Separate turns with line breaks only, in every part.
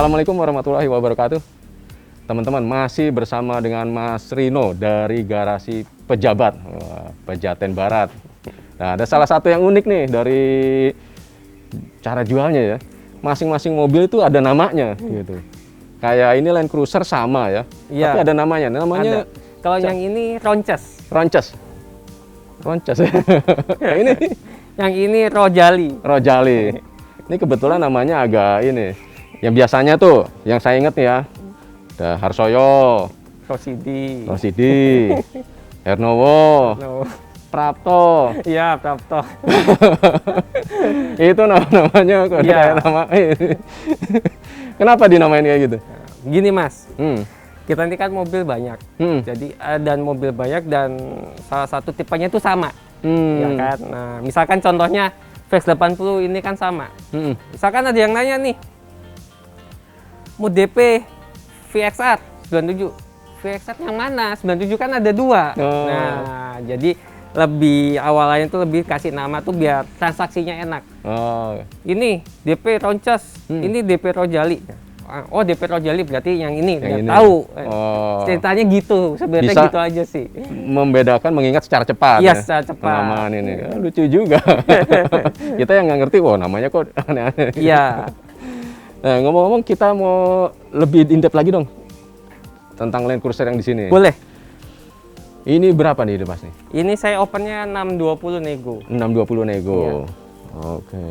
Assalamualaikum warahmatullahi wabarakatuh. Teman-teman, masih bersama dengan Mas Rino dari Garasi Pejabat, Pejaten Barat. Nah, ada salah satu yang unik nih dari cara jualnya ya. Masing-masing mobil itu ada namanya gitu. Kayak ini Land Cruiser sama ya,
Iya.
tapi ada namanya. Namanya
kalau yang ini Ronces.
Ronces. Ronces.
Yang ini Rojali.
Rojali. Ini kebetulan namanya agak ini. Yang biasanya tuh, yang saya inget nih ya, ada Harsoyo, Rosidi, Hernowo,
No.
Prapto.
Iya, Prapto.
Itu namanya kok
Iya.
kayak nama ini. Kenapa dinamain kayak gitu?
Gini Mas,
Hmm.
kita ini kan mobil banyak. Jadi dan mobil banyak dan salah satu tipenya itu sama. Ya kan? Nah, misalkan contohnya VX80 ini kan sama. Misalkan ada yang nanya nih, mau DP VXR 97. VXR yang mana? 97 kan ada dua.
Oh.
Nah, jadi lebih awalnya itu lebih kasih nama tuh biar transaksinya enak.
Oh.
Ini DP Ronces, ini DP Rojali. Oh, DP Rojali berarti yang ini,
Yang
biar
ini.
tahu.
Oh.
Ceritanya gitu, sebenarnya
Bisa
gitu aja sih.
Membedakan, mengingat secara cepat.
Iya,
ya?
secara cepat.
Penamaan ini. Lucu juga. Kita yang nggak ngerti, wah namanya kok aneh-aneh.
Iya.
Nah, ngomong-ngomong, kita mau lebih in-depth lagi dong tentang Land Cruiser yang di sini.
Boleh.
Ini berapa nih, Mas nih?
Ini saya opennya 620 nego.
620 nego.
Iya.
Oke.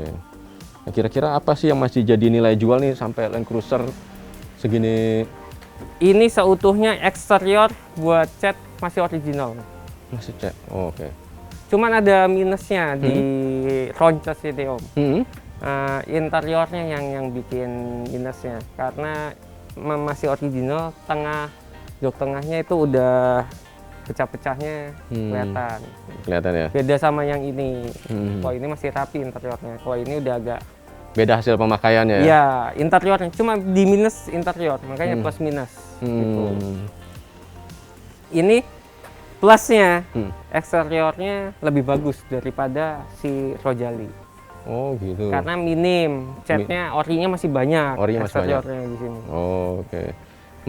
Nah, kira-kira apa sih yang masih jadi nilai jual nih sampai Land Cruiser segini?
Ini seutuhnya eksterior buat cat masih original.
Masih cek. Oh, oke.
Cuman ada minusnya di Ronces ini Om. Interiornya yang bikin minusnya karena masih original, jok tengahnya itu udah pecah-pecahnya kelihatan.
Kelihatan ya.
Beda sama yang ini. Kalau ini masih rapi interiornya. Kalau ini udah agak
Beda hasil pemakaiannya ya.
ya interiornya cuma di minus interior, makanya plus minus. Gitu. Ini plusnya eksteriornya lebih bagus daripada si Rojali.
Oh gitu.
Karena minim, catnya orinya masih banyak.
Orinya masih banyak.
Eksteriornya di sini.
Oh, oke.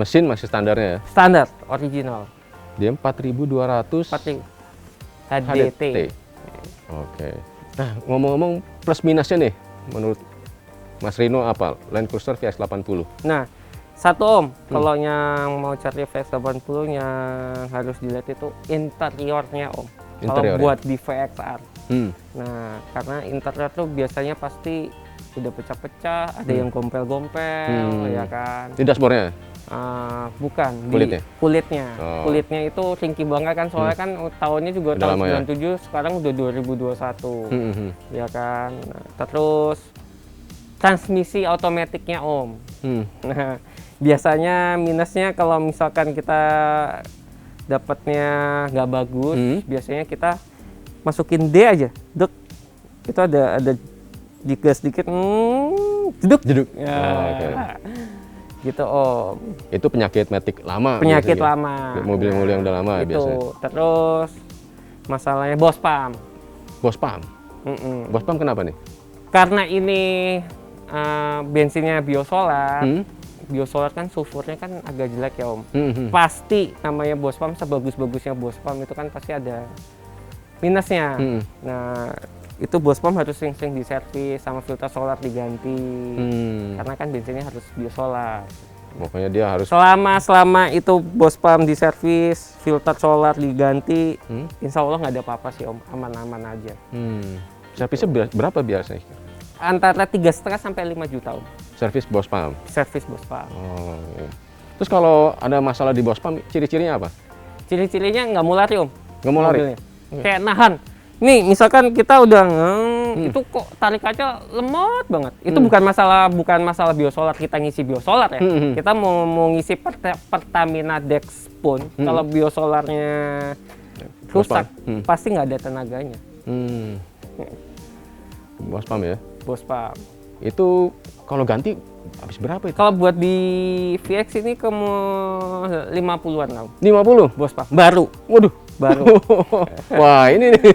Mesin masih standarnya ya.
Standar, original.
Dia 4200
Seperti HDT.
HDT. Oke. Nah, ngomong-ngomong plus minusnya nih, menurut Mas Rino apa? Land Cruiser VX80.
Nah, satu Om, kalau yang mau cari VX80 yang harus dilihat itu interiornya Om. Kalau
Interiornya.
buat di VXR.
Hmm.
Nah, karena interior tuh biasanya pasti udah pecah-pecah, ada yang gompel-gompel, ya kan?
Ini dashboardnya?
Bukan,
Kulitnya?
di kulitnya.
Oh.
Kulitnya itu ringkih banget kan, soalnya kan tahunnya juga
Udah
tahun
lama ya?
97, sekarang udah 2021.
Hmm.
Ya kan? Nah, terus transmisi otomatiknya Om. Nah, biasanya minusnya kalau misalkan kita dapatnya nggak bagus, biasanya kita masukin D aja, dek, itu ada digas dikit, jeduk.
Ya.
Ya,
Oh, oke.
gitu Om.
Itu penyakit matic lama.
Penyakit
biasanya.
lama.
Mobil-mobil yang udah lama
Itu.
biasanya.
Terus masalahnya bospam.
Bospam. Bospam kenapa nih?
Karena ini bensinnya biosolar. Biosolar kan sulfurnya kan agak jelek ya Om. Pasti namanya bospam, sebagus-bagusnya bospam itu kan pasti ada minusnya. Nah, itu bospam harus sering-sering diservis, sama filter solar diganti. Karena kan bensinnya harus biosolar.
Pokoknya dia harus
Selama itu bospam diservis, filter solar diganti, insya Allah nggak ada apa-apa sih Om, aman-aman aja.
servisnya berapa biasanya?
Antara 3,5 sampai 5 juta Om,
Servis Bospam.
servis bospam.
Oh, iya. Terus kalau ada masalah di Bospam, ciri-cirinya apa?
Ciri-cirinya nggak mau lari Om.
Nggak mau lari?
Mobilnya. Kayak nahan. Nih, misalkan kita udah itu kok tarik kaca lemot banget. Itu bukan masalah biosolar, kita ngisi biosolar ya. Kita mau ngisi Pertamina Dex pun, kalau biosolarnya rusak, pasti nggak ada tenaganya.
Bospam ya?
Bospam.
Itu kalau ganti habis berapa itu?
Kalau buat di VX ini 50-an lah.
50?
Bospam. Baru.
Waduh.
Baru.
Wah, ini nih.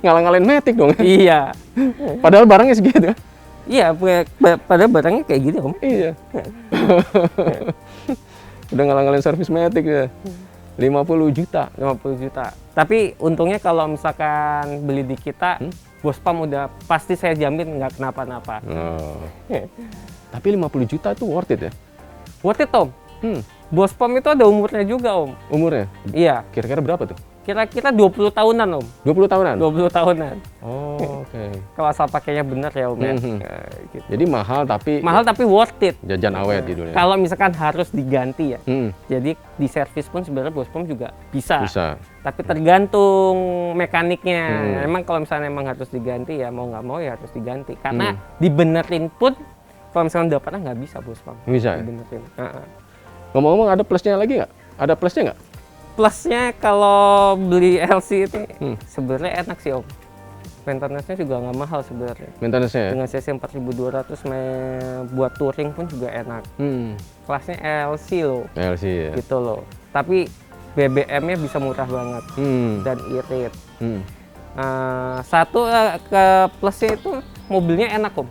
Ngalang-ngalain Matic dong.
Iya.
Padahal barangnya segitu.
Iya, pada barangnya kayak gitu Om.
Iya. Udah ngalang-ngalin servis Matic ya. 50 juta.
50 juta. Tapi untungnya kalau misalkan beli di kita, Bospam udah pasti saya jamin nggak kenapa-napa.
Oh. Tapi 50 juta itu worth it ya?
Worth it Om. Bospam itu ada umurnya juga Om.
Umurnya?
Iya.
Kira-kira berapa tuh?
Kira-kira 20 tahunan Om.
20 tahunan?
20 tahunan.
Oh, oke.
Kalau asal pakainya benar ya Om ya. Gitu.
Jadi mahal tapi
Worth it.
jajan awet di dunia.
Kalau misalkan harus diganti ya.
Hmm,
Jadi di servis pun sebenarnya Bospam juga bisa.
bisa.
Tapi tergantung mekaniknya. Emang kalau misalnya emang harus diganti ya mau nggak mau ya harus diganti. Karena dibenerin pun kalau misalnya udah pernah nggak bisa Bospam.
Bisa ya?
Dibenerin.
Ngomong-ngomong ada plusnya lagi nggak? Ada plusnya nggak?
Plusnya kalau beli LC itu sebenarnya enak sih Om. Maintenance-nya juga nggak mahal sebenarnya.
Maintenance-nya ya?
Dengan cc 4200 buat touring pun juga enak. Kelasnya LC loh.
LC ya?
Gitu loh. Tapi BBM-nya bisa murah banget dan irit. Satu ke plusnya itu mobilnya enak Om.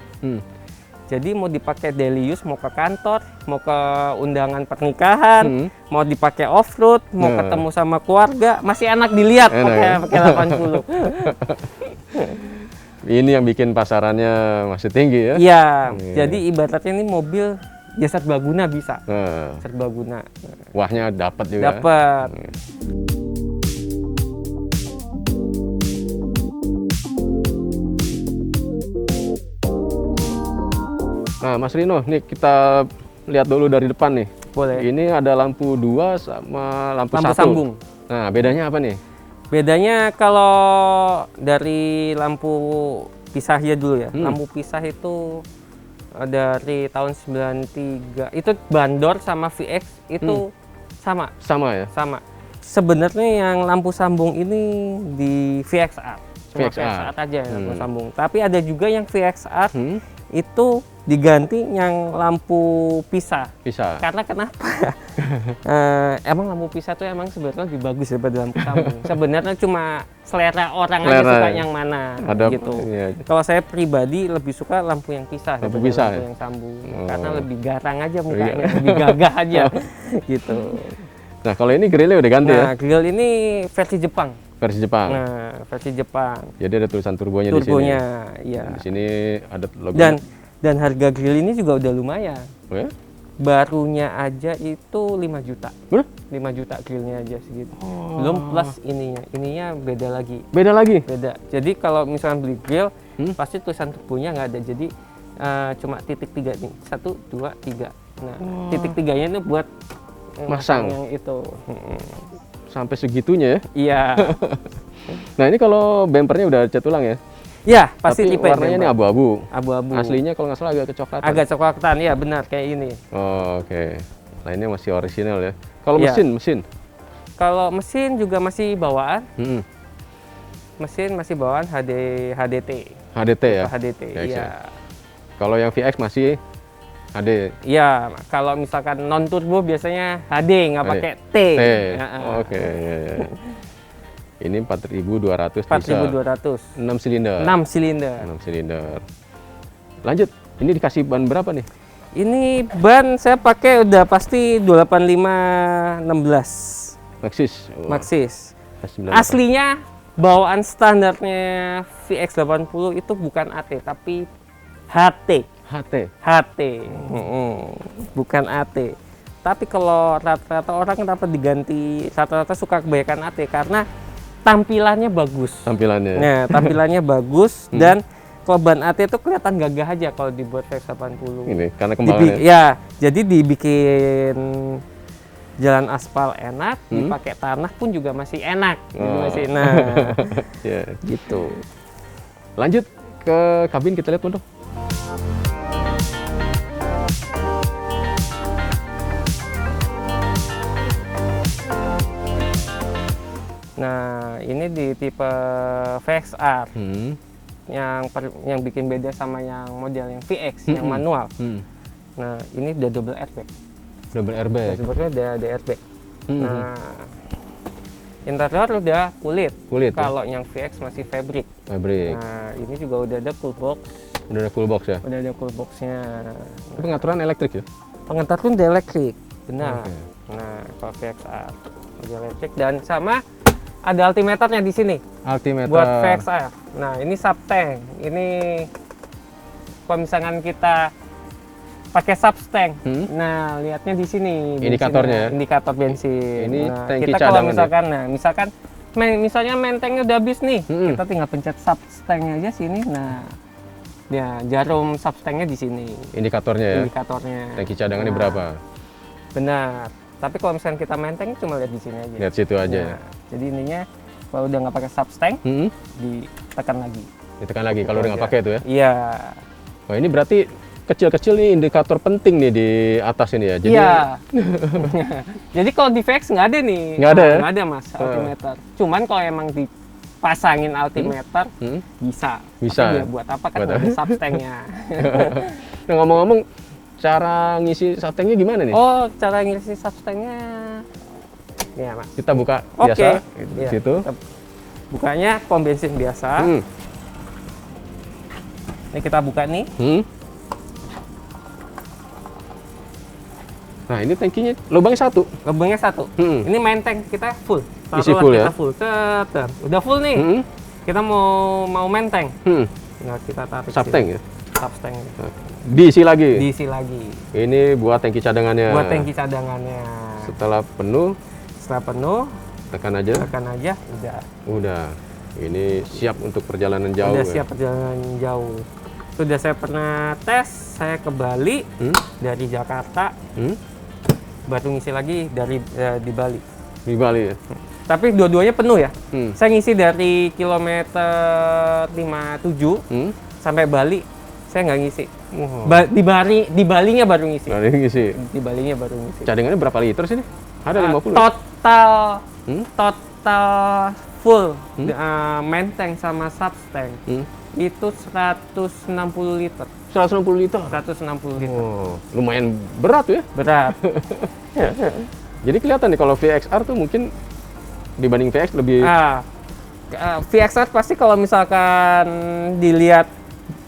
Jadi mau dipakai daily use, mau ke kantor, mau ke undangan pernikahan, mau dipakai off-road, mau ketemu sama keluarga, masih enak dilihat pakai 80.
Ini yang bikin pasarannya masih tinggi ya?
Iya, jadi ibaratnya ini mobil ya serbaguna bisa. Serbaguna.
Wahnya dapat juga.
Dapat.
Nah, Mas Rino, nih kita lihat dulu dari depan nih.
Boleh.
Ini ada lampu 2 sama lampu 1.
Sambung.
Nah, bedanya apa nih?
Bedanya kalau dari lampu pisahnya dulu ya. Lampu pisah itu dari tahun 93. Itu Bandor sama VX itu sama.
Sama ya?
Sama. Sebenarnya yang lampu sambung ini di VXR. Cuma VXR aja yang lampu sambung. Tapi ada juga yang VXR itu diganti yang lampu pisah. Karena kenapa? Emang lampu pisah tuh emang sebenarnya lebih bagus daripada lampu sambung. Sebenarnya cuma selera orang aja suka yang mana gitu.
Iya.
Kalau saya pribadi lebih suka lampu yang pisah
Lampu
daripada
pisah
lampu
ya?
yang sambung. Karena lebih garang aja mukanya, lebih gagah aja gitu.
Nah, kalau ini grillnya udah ganti ya?
Nah, grill ini versi Jepang.
Versi Jepang.
Nah, versi Jepang.
Jadi ada tulisan turbonya di sini.
Turbonya, iya.
Di sini ada logo.
Dan harga grill ini juga udah lumayan.
Oh ya?
Barunya aja itu 5 juta.
Berapa?
5 juta grillnya aja segitu. Belum plus ininya. Ininya beda lagi.
Beda lagi?
Beda. Jadi kalau misalnya beli grill, pasti tulisan turbonya nggak ada. Jadi cuma titik 3 nih. 1, 2, 3. Nah, titik 3-nya itu buat
masang
yang itu.
Sampai segitunya ya?
Iya.
Nah, ini kalau bempernya udah cat ulang ya?
Ya, pasti
tapi
tipe
warnanya ini abu-abu.
Abu-abu.
Aslinya kalau nggak salah agak kecoklatan.
Agak coklatan, ya benar kayak ini.
Oh, oke. Nah, ini masih orisinal ya. Kalau
Iya.
mesin?
Kalau mesin juga masih bawaan.
Mesin
masih bawaan HDT.
HDT ya?
HDT, iya.
Kalau yang VX masih HD?
Iya, kalau misalkan non turbo biasanya HD, nggak pakai T.
Oke, ya. Ini 4.200
4.200.
6 silinder.
6 silinder.
6 silinder. Lanjut, ini dikasih ban berapa nih?
Ini ban saya pakai udah pasti 285/16.
Maxxis.
Maxxis.
98.
Aslinya bawaan standarnya VX80 itu bukan AT tapi HT. Bukan AT. Tapi kalau rata-rata orang kenapa diganti, rata-rata suka kebanyakan AT karena tampilannya bagus. Nah, tampilannya bagus dan kalau ban AT itu kelihatan gagah aja kalau dibuat VX80.
Ini karena kembangannya.
Ya, jadi dibikin jalan aspal enak, dipakai tanah pun juga masih enak. Masih
Yeah.
gitu.
Lanjut ke kabin, kita lihat dong.
Nah, ini di tipe VXR. Yang bikin beda sama yang model yang VX, yang manual. Nah, ini udah double airbag.
Double airbag.
Sebenarnya ada airbag. Nah, interior udah kulit. Kalau yang VX masih fabric.
Fabric.
Nah, ini juga udah ada cool box.
Udah ada cool box ya?
Udah ada cool box-nya.
Itu pengaturan elektrik ya?
Pengaturan udah elektrik, benar.
Oke.
Nah, kalau VXR udah elektrik dan sama ada altimeternya di sini
Altimeter.
buat VXR. Nah, ini subtank. Ini kalau misalkan kita pakai subtank. Nah, lihatnya di sini.
Indikatornya ya?
Indikator bensin.
Ini
nah,
tangki
kita kalau
cadangan
misalkan, misalkan misalnya main tanknya udah habis nih, kita tinggal pencet subtanknya aja sini. Nah, ya jarum subtanknya di sini.
Indikatornya ya?
Indikatornya.
Tangki cadangannya berapa?
Benar. Tapi kalau misalkan kita main tank cuma lihat di sini aja.
Lihat situ aja ya?
Nah, jadi ininya kalau udah nggak pakai subtank, ditekan lagi.
Ditekan lagi kalau udah nggak pakai itu ya?
Iya.
Wah, ini berarti kecil-kecil nih indikator penting nih di atas ini ya? Jadi,
Iya. Jadi kalau di VX nggak ada nih.
Nggak ada ya?
Nggak ada mas, altimeter. Cuman kalau emang dipasangin altimeter, bisa.
Bisa.
Tapi ya buat apa kan
Buat
ada
apa?
subtanknya.
Nah, ngomong-ngomong, cara ngisi subtanknya gimana nih?
Oh, cara ngisi subtanknya. Ya mas.
Kita buka
Oke.
biasa, di
Iya,
situ.
kita bukanya pom bensin biasa. Ini kita buka nih.
Nah, ini tangkinya lubangnya satu.
Lubangnya satu. Ini main tank kita full.
Isi
Taruhlah
full
kita
ya?
full. Cet. Udah full nih. Kita mau main tank. Nah, kita tarik
Subtank
sini.
ya?
Subtank.
Diisi lagi.
Diisi lagi.
Ini buat tangki cadangannya.
Buat tangki cadangannya.
Setelah penuh,
Setelah penuh,
tekan aja.
tekan aja, udah.
Udah. Ini siap untuk perjalanan jauh.
Udah
ya?
siap perjalanan jauh. Sudah saya pernah tes, saya ke Bali dari Jakarta, baru ngisi lagi dari di Bali.
Di Bali ya?
Tapi dua-duanya penuh ya. Saya ngisi dari kilometer 57 sampai Bali, saya nggak ngisi. Di Balinya baru ngisi.
Bali ngisi.
Di Balinya baru ngisi.
Cadangannya berapa liter sih nih? Ada 50 ya?
Total full main tank sama subtank itu 160 liter.
160 liter?
160 liter.
Oh, lumayan berat ya?
Berat.
Jadi kelihatan nih kalau VXR tuh mungkin dibanding VX lebih...
VXR pasti kalau misalkan dilihat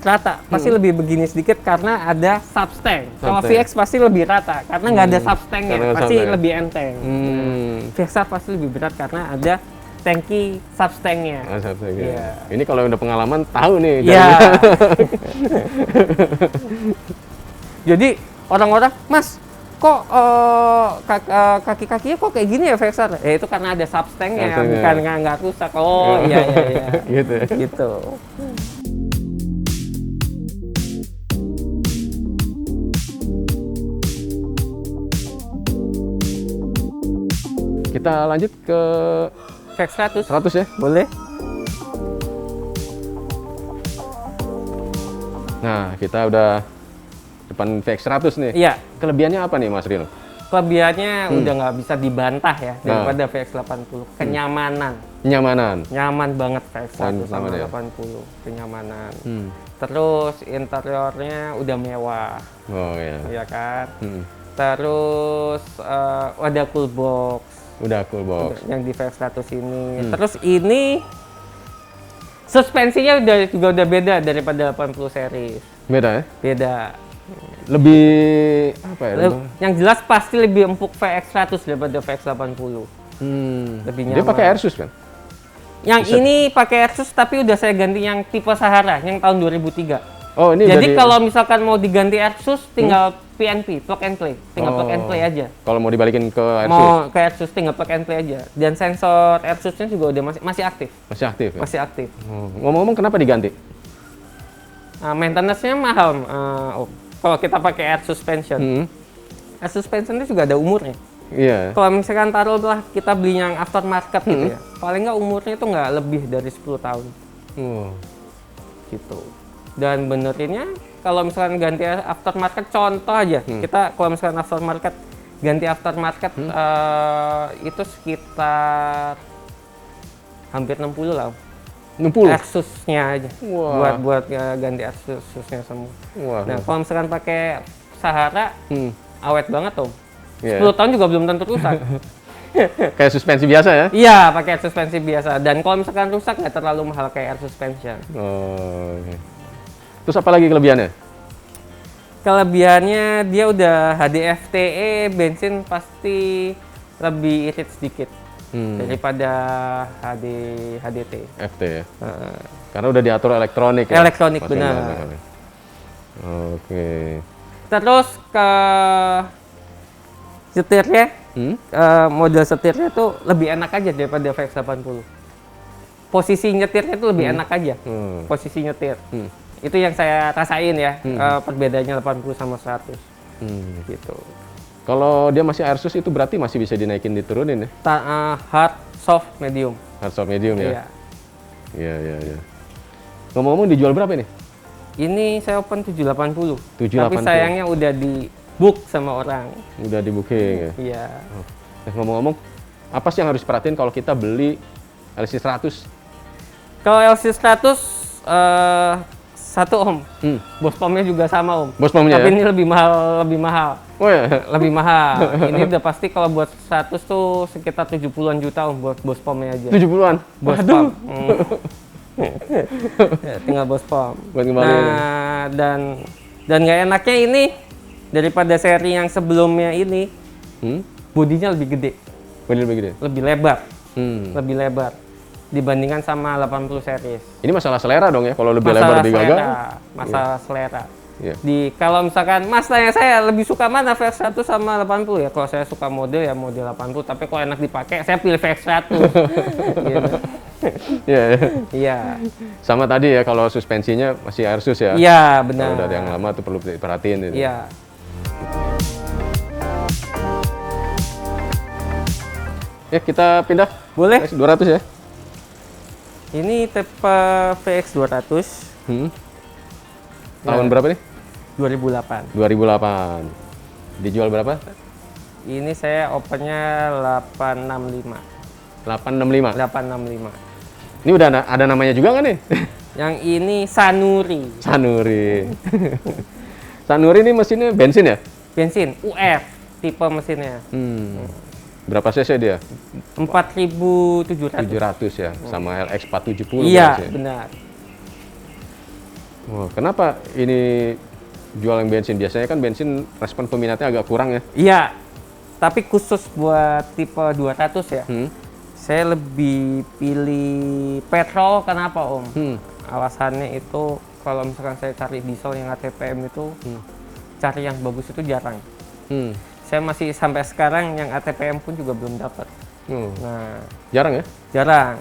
rata, pasti lebih begini sedikit karena ada subtank. Kalau VX pasti lebih rata karena nggak ada subtanknya, pasti lebih enteng. VXR pasti lebih berat karena ada tangki subtanknya.
Yeah. Ini kalau udah pengalaman tahu nih.
Iya. Jadi orang-orang, Mas, kok kaki-kakinya kok kayak gini ya VXR? Itu karena ada subtanknya, bukan nggak rusak. Oh iya.
Gitu.
Gitu.
Kita lanjut ke
VX 100.
100 ya?
Boleh.
Nah, kita udah depan VX 100 nih.
Iya.
Kelebihannya apa nih Mas Rino?
Kelebihannya udah nggak bisa dibantah ya daripada VX 80. Kenyamanan. Nyaman banget VX 100 sama 80. Kenyamanan. Terus interiornya udah mewah.
Oh iya.
Iya kan? Terus ada cool box.
Udah cool box.
Yang di VX 100 ini. Terus ini suspensinya juga udah beda daripada 80 series.
Beda ya?
Beda.
Lebih apa ya?
Yang jelas pasti lebih empuk VX 100 daripada VX 80. Lebih nyaman.
Dia pakai Airsus kan?
Yang ini pakai Airsus tapi udah saya ganti yang tipe Sahara yang tahun 2003.
Oh, ini
jadi kalau misalkan mau diganti Airsus tinggal PNP, plug and play. Tinggal plug and play aja.
Kalau mau dibalikin ke Airsus?
Mau ke Airsus tinggal plug and play aja. Dan sensor Airsusnya juga udah masih aktif.
Masih aktif ya?
Masih aktif.
Ngomong-ngomong kenapa diganti?
Maintenance-nya mahal. Kalau kita pakai air suspension. Air suspension itu juga ada umurnya.
Iya.
Kalau misalkan taruhlah kita beli yang aftermarket gitu ya. Paling nggak umurnya itu nggak lebih dari 10 tahun. Gitu. Dan benerinnya kalau misalkan ganti aftermarket, contoh aja, kita kalau misalkan ganti aftermarket itu sekitar hampir 60 lah.
60?
Airsusnya aja. Buat ganti Airsusnya semua. Nah, kalau misalkan pakai Sahara, awet banget Om. 10 tahun juga belum tentu rusak.
Kayak suspensi biasa ya?
Iya, pakai air suspensi biasa. Dan kalau misalkan rusak nggak terlalu mahal kayak air suspension.
Oh, okay. Terus apa lagi kelebihannya?
Kelebihannya dia udah HDFTE, bensin pasti lebih irit sedikit daripada HDT.
FT ya? Karena udah diatur elektronik ya?
Elektronik,
Mas
benar.
Bambang. Oke.
Terus ke setirnya, model setirnya tuh lebih enak aja daripada VX80. Posisi nyetirnya tuh lebih enak aja, posisi nyetir. Itu yang saya rasain ya, perbedaannya 80 sama 100. Gitu.
Kalau dia masih airsus itu berarti masih bisa dinaikin diturunin ya?
Hard, soft, medium.
Hard soft medium ya?
Iya.
Iya. Ngomong-ngomong dijual berapa ini?
Ini saya open 780.
780.
Tapi sayangnya udah di book sama orang.
Udah di booking ya?
Iya.
Ngomong-ngomong, apa sih yang harus perhatiin kalau kita beli LC100?
Kalau LC100 satu Om, bos pomnya juga sama Om.
Bos pomnya
tapi
ya?
ini lebih mahal.
Oh ya?
Lebih mahal. Ini udah pasti kalau buat 100 tuh sekitar 70-an juta Om buat bos pomnya aja.
70-an?
Bos pom. Ya, tinggal bos pom.
Buat kembali.
Nah, dan nggak enaknya ini daripada seri yang sebelumnya ini, bodinya lebih gede.
Bodi lebih gede?
Lebih lebar.
Lebih
lebar dibandingkan sama 80 series.
Ini masalah selera dong ya, kalau lebih lebar lebih gagah.
Masalah selera.
Iya.
Kalau misalkan Mas tanya saya lebih suka mana VX100 sama 80 ya, kalau saya suka model ya model 80, tapi kalau enak dipakai saya pilih VX100. Gitu. Iya.
Sama tadi ya, kalau suspensinya masih airsus ya.
Iya, benar.
Kalau dari yang lama tuh perlu diperhatiin itu.
Iya.
Ya, kita pindah.
Boleh.
VX200 ya.
Ini tipe VX200.
Tahun berapa nih?
2008.
2008. Dijual berapa?
Ini saya opennya 865.
865.
865.
Ini udah ada namanya juga nggak nih?
Yang ini Sanuri.
Sanuri ini mesinnya bensin ya?
Bensin, UF tipe mesinnya.
Berapa cc dia?
4.700.
700 ya, sama LX 470.
Iya, benar.
Oh, kenapa ini jual yang bensin? Biasanya kan bensin respon peminatnya agak kurang ya?
Iya, tapi khusus buat tipe 200 ya, saya lebih pilih petrol. Kenapa Om? Alasannya itu kalau misalkan saya cari diesel yang ATPM itu, cari yang bagus itu jarang. Saya masih sampai sekarang yang ATPM pun juga belum dapat. Nah,
jarang ya?
Jarang.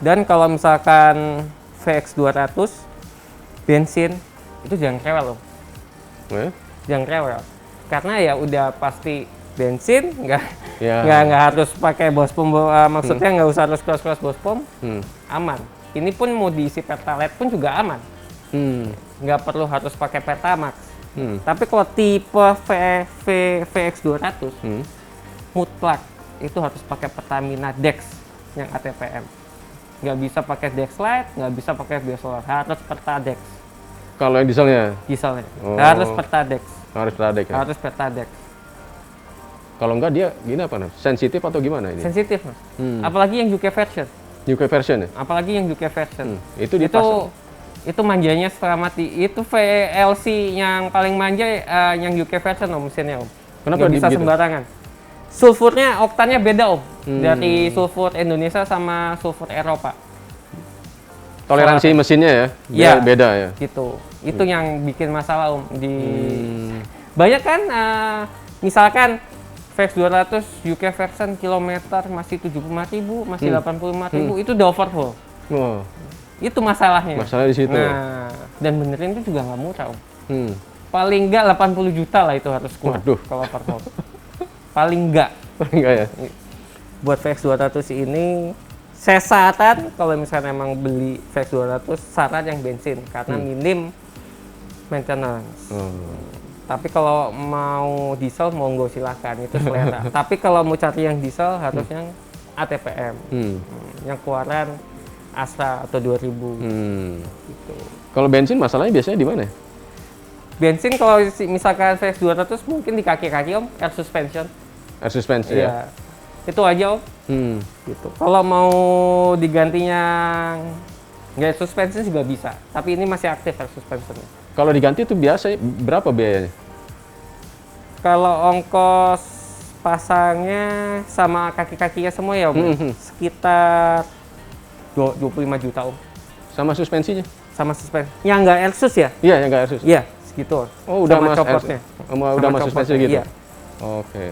Dan kalau misalkan VX200 bensin itu jangan rewel loh. Jangan rewel. Karena ya udah pasti bensin, nggak harus pakai bos pom, maksudnya nggak usah harus cross bos pom, aman. Ini pun mau diisi pertalite pun juga aman. Nggak perlu harus pakai Pertamax. Tapi kalau tipe VX200 mutlak itu harus pakai Pertamina Dex yang ATPM. Nggak bisa pakai Dex Lite, nggak bisa pakai Biosolar, harus Pertadex.
Kalau yang dieselnya?
Dieselnya harus Pertadex.
Harus Pertadex ya?
Harus Pertadex.
Kalau enggak dia gini apa? Sensitif atau gimana ini?
Sensitif Mas. Apalagi yang UK version.
UK version ya?
Apalagi yang UK version.
Itu
manjanya setengah mati. Itu VLC yang paling manja yang UK version Om, mesinnya Om.
Kenapa
nggak bisa
begitu?
sembarangan. Sulfurnya, oktannya beda Om. Dari sulfur Indonesia sama sulfur Eropa.
Toleransi mesinnya ya? Beda ya?
Gitu. Itu yang bikin masalah Om. Banyak kan, misalkan VX200 UK version kilometer masih 75.000, masih 85.000, itu udah overhaul. Itu masalahnya.
Masalah di situ.
Nah, dan benerin itu juga nggak murah Om. Paling nggak 80 juta lah itu harus keluar.
Waduh.
Kalau overhaul. Paling nggak.
Paling nggak ya?
Buat VX200 ini, saya saran kalau misalnya emang beli VX200, saran yang bensin karena minim maintenance. Tapi kalau mau diesel monggo silahkan, itu selera. Tapi kalau mau cari yang diesel harus yang ATPM, yang keluaran Astra atau 2000. Gitu.
Kalau bensin masalahnya biasanya di mana?
Bensin kalau misalkan VX200 mungkin di kaki-kaki Om, air suspension.
Air suspension ya?
Itu aja Om. Gitu. Kalau mau digantinya nggak suspension juga bisa, tapi ini masih aktif air suspensionnya.
Kalau diganti itu biasa berapa biayanya?
Kalau ongkos pasangnya sama kaki-kakinya semua ya Om, sekitar 25 juta Om.
Sama suspensinya?
Sama suspensi. Yang nggak Airsus ya?
Iya, yang nggak Airsus.
Iya, segitu.
Oh, udah
sama
mas
copotnya.
udah mas suspensi gitu.
Iya.
Oke.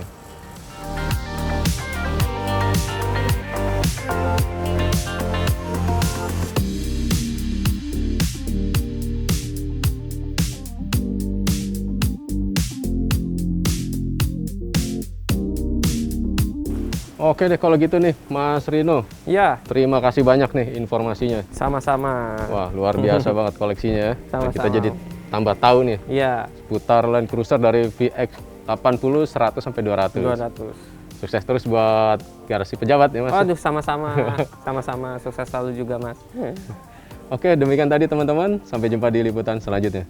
Oke deh kalau gitu nih Mas Rino.
Iya,
Terima kasih banyak nih informasinya.
sama-sama.
Wah, luar biasa banget koleksinya ya. Dan
Sama-sama.
kita jadi tambah tahu nih
Iya,
putar Land Cruiser dari VX 80, 100 sampai 200.
200.
Sukses terus buat Garasi Pejabat ya Mas.
Waduh, sama-sama. Sama-sama sukses selalu juga, Mas.
Oke, demikian tadi teman-teman. Sampai jumpa di liputan selanjutnya.